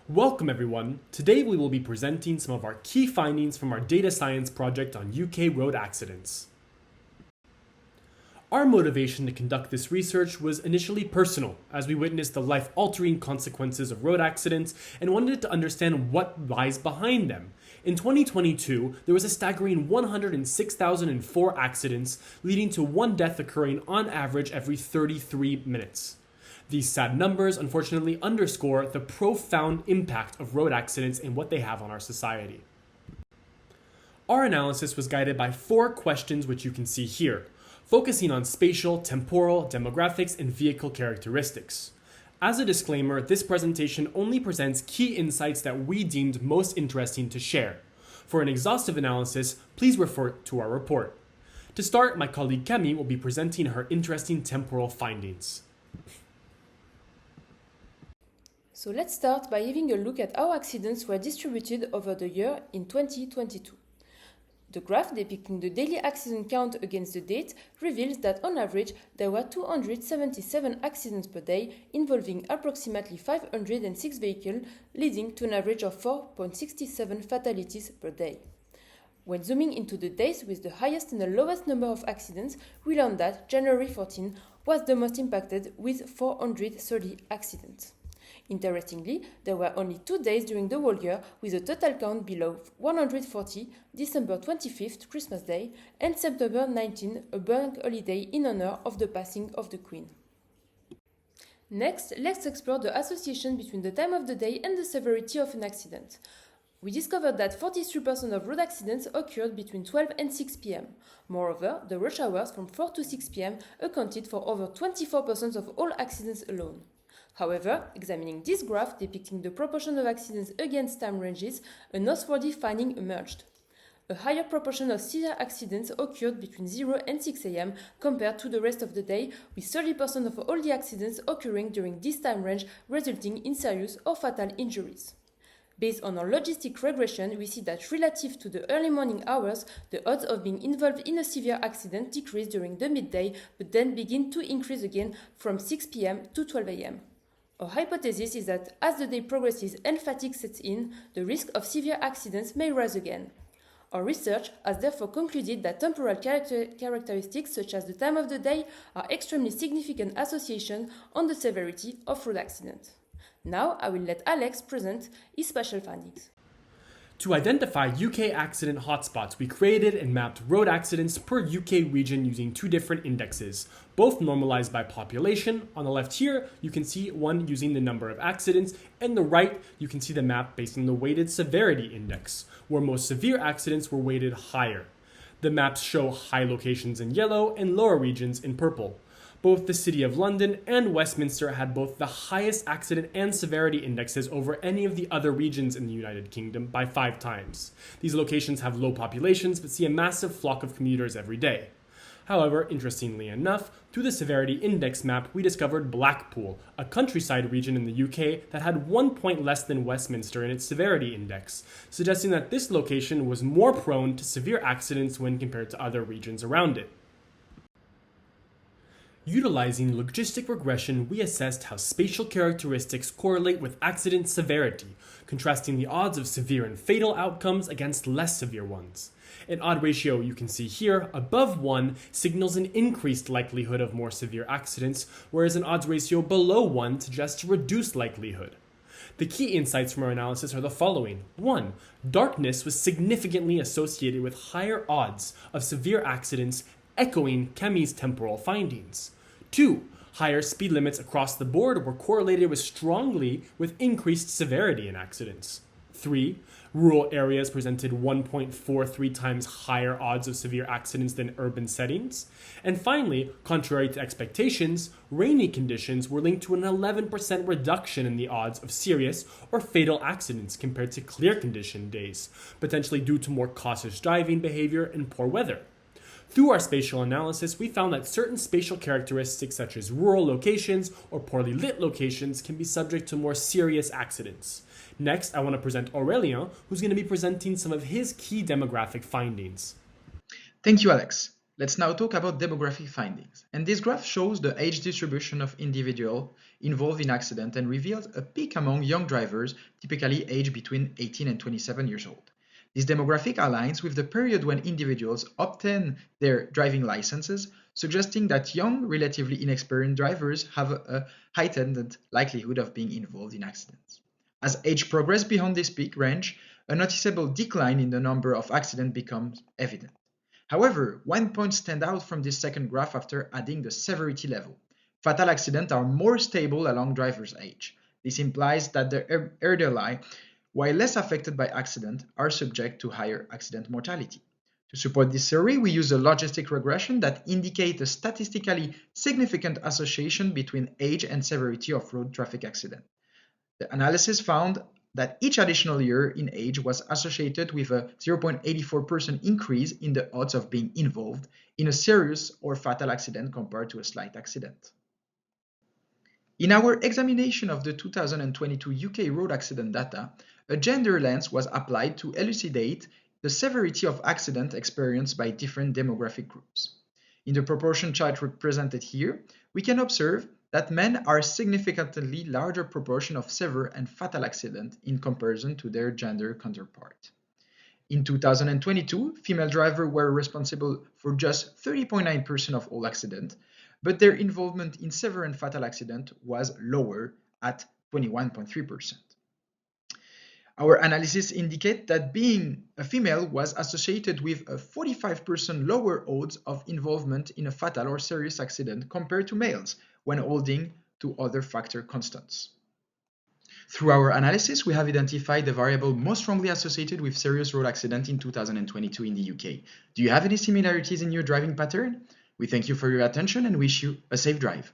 Welcome everyone. Today we will be presenting some of our key findings from our data science project on UK road accidents. Our motivation to conduct this research was initially personal, as we witnessed the life-altering consequences of road accidents and wanted to understand what lies behind them. In 2022, there was a staggering 106,004 accidents, leading to one death occurring on average every 33 minutes. These sad numbers unfortunately underscore the profound impact of road accidents and what they have on our society. Our analysis was guided by 4 questions which you can see here, focusing on spatial, temporal, demographics, and vehicle characteristics. As a disclaimer, this presentation only presents key insights that we deemed most interesting to share. For an exhaustive analysis, please refer to our report. To start, my colleague Camille will be presenting her interesting temporal findings. So let's start by having a look at how accidents were distributed over the year in 2022. The graph depicting the daily accident count against the date reveals that on average there were 277 accidents per day involving approximately 506 vehicles, leading to an average of 4.67 fatalities per day. When zooming into the days with the highest and the lowest number of accidents, we learned that January 14 was the most impacted with 430 accidents. Interestingly, there were only 2 days during the whole year with a total count below 140, December 25th, Christmas Day, and September 19, a bank holiday in honor of the passing of the Queen. Next, let's explore the association between the time of the day and the severity of an accident. We discovered that 43% of road accidents occurred between 12 and 6 p.m. Moreover, the rush hours from 4 to 6 p.m. accounted for over 24% of all accidents alone. However, examining this graph depicting the proportion of accidents against time ranges, a noteworthy finding emerged. A higher proportion of severe accidents occurred between 0 and 6 a.m. compared to the rest of the day, with 30% of all the accidents occurring during this time range, resulting in serious or fatal injuries. Based on our logistic regression, we see that relative to the early morning hours, the odds of being involved in a severe accident decrease during the midday, but then begin to increase again from 6 p.m. to 12 a.m. Our hypothesis is that as the day progresses and fatigue sets in, the risk of severe accidents may rise again. Our research has therefore concluded that temporal characteristics such as the time of the day are extremely significant associations on the severity of road accidents. Now I will let Alex present his special findings. To identify UK accident hotspots, we created and mapped road accidents per UK region using 2 different indexes, both normalized by population. On the left here, you can see one using the number of accidents, and the right, you can see the map based on the weighted severity index, where most severe accidents were weighted higher. The maps show high locations in yellow and lower regions in purple. Both the City of London and Westminster had both the highest accident and severity indexes over any of the other regions in the United Kingdom by 5 times. These locations have low populations but see a massive flock of commuters every day. However, interestingly enough, through the severity index map, we discovered Blackpool, a countryside region in the UK that had 1 point less than Westminster in its severity index, suggesting that this location was more prone to severe accidents when compared to other regions around it. Utilizing logistic regression, we assessed how spatial characteristics correlate with accident severity, contrasting the odds of severe and fatal outcomes against less severe ones. An odd ratio you can see here, above 1, signals an increased likelihood of more severe accidents, whereas an odds ratio below 1 suggests a reduced likelihood. The key insights from our analysis are the following. 1. Darkness was significantly associated with higher odds of severe accidents, echoing Camille's temporal findings. 2. Higher speed limits across the board were correlated strongly with increased severity in accidents. 3. Rural areas presented 1.43 times higher odds of severe accidents than urban settings. And finally, contrary to expectations, rainy conditions were linked to an 11% reduction in the odds of serious or fatal accidents compared to clear condition days, potentially due to more cautious driving behavior and poor weather. Through our spatial analysis, we found that certain spatial characteristics such as rural locations or poorly lit locations can be subject to more serious accidents. Next, I want to present Aurélien, who's going to be presenting some of his key demographic findings. Thank you, Alex. Let's now talk about demographic findings. And this graph shows the age distribution of individuals involved in accident and reveals a peak among young drivers, typically aged between 18 and 27 years old. This demographic aligns with the period when individuals obtain their driving licenses, suggesting that young, relatively inexperienced drivers have a heightened likelihood of being involved in accidents. As age progresses beyond this peak range, a noticeable decline in the number of accidents becomes evident. However, one point stands out from this second graph after adding the severity level. Fatal accidents are more stable along drivers' age. This implies that the elderly, while less affected by accident, are subject to higher accident mortality. To support this theory, we use a logistic regression that indicates a statistically significant association between age and severity of road traffic accidents. The analysis found that each additional year in age was associated with a 0.84% increase in the odds of being involved in a serious or fatal accident compared to a slight accident. In our examination of the 2022 UK road accident data, a gender lens was applied to elucidate the severity of accident experienced by different demographic groups. In the proportion chart represented here, we can observe that men are a significantly larger proportion of severe and fatal accidents in comparison to their gender counterpart. In 2022, female drivers were responsible for just 30.9% of all accidents, but their involvement in severe and fatal accidents was lower at 21.3%. Our analysis indicates that being a female was associated with a 45% lower odds of involvement in a fatal or serious accident compared to males when holding to other factor constants. Through our analysis, we have identified the variable most strongly associated with serious road accident in 2022 in the UK. Do you have any similarities in your driving pattern? We thank you for your attention and wish you a safe drive.